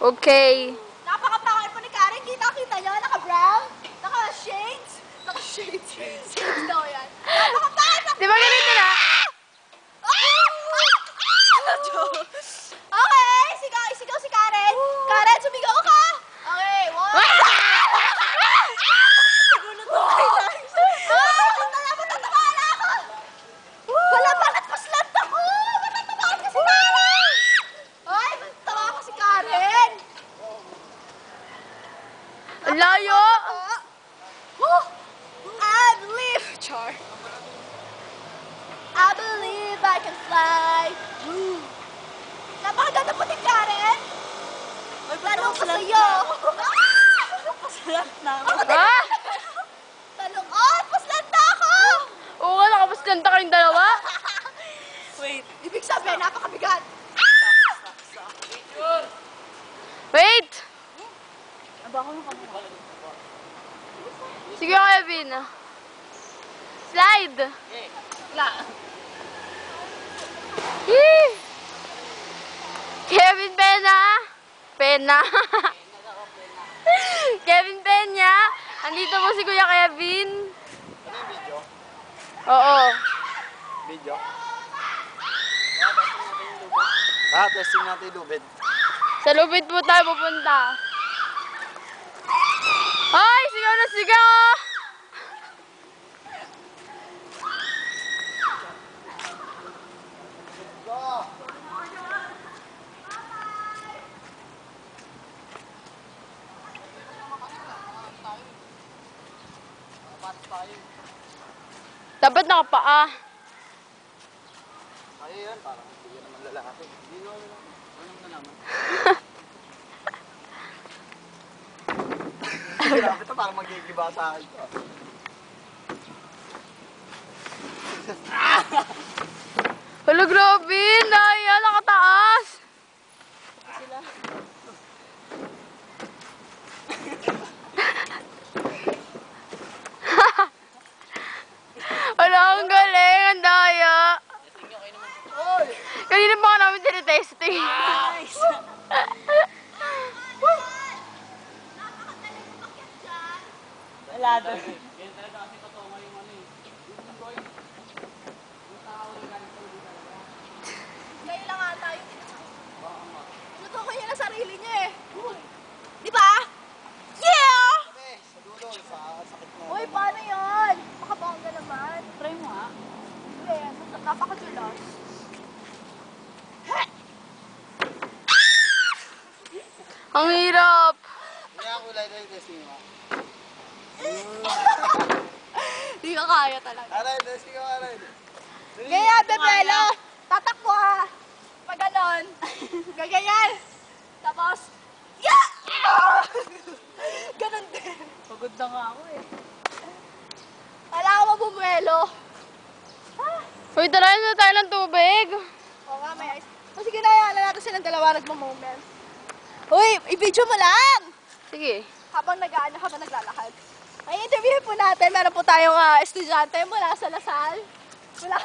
Okay. Napakapangit po ni Karen. Kita nyo? Naka-brown? Naka-shades? Naka-shades. Shades daw yan. Napakapangit! Di ba ganito na? Okay, sigaw si Karen. Karen, sumigaw ka! Okay, one. Nagulat ko kayo. Matatawa na ako! Wala, bakit kuslat ako? Matatawa ka si Karen! Ay, matatawa ko si Karen! Ang layo! I believe, Char. I believe I can fly. Napakaganda po ni Karen. Tanong ko sa'yo. Paslat na ako. Ah! Tanong, paslat na ako. Oo nga, nakapaslanta kayong dalawa. Wait. Ibig sabihin, napakabigat. Wait! Aba ako ng kamera. Sige, Kevin. Slide! Wala. Yee! Kevin Pena! Pena! Kevin Peña! Andito po si Kuya Kevin. Ano yung video? Oo. Video? Testing natin yung lubid. Sa lubid po tayo pupunta. Ay! Sigaw na sigaw! Dapat nakapaa. Kaya yan, parang hindi yan naman lalaki. Hindi na ako naman. Grabe ito, parang magigiba sa akin ito. Hala, grabe! Naya, nakataas! Hala, ang galing! Ang daya! Kanina pa ka namin tinitesting. Nice. Wala doon. Ngayon lang ata yung tinutukoy niya na sarili niya eh. Di ba? Yeah! Sa dulo, sa sakit na. Uy, paano yun? Makabangga naman. Try mo ha. Hindi, napakadulas. Ang hirap! Hindi ako kulay na yung testing mo. Di ka kaya talaga. Aray, testing ko, aray. Kaya, Bebelo, tatakbo ka. Pag ganon, gaganyan. Tapos, yeah! Ganon din. Pagod na nga ako eh. Wala ka mabumuelo. Uy, tara na tayo ng tubig. Oo nga, may ice. O sige na, yan natin silang dalawa nagmo-moment. Uy, i-video mo lang! Sige. Habang naglalakad. Ay, interview po natin. Meron po tayong estudyante mula sa Lasal. Mula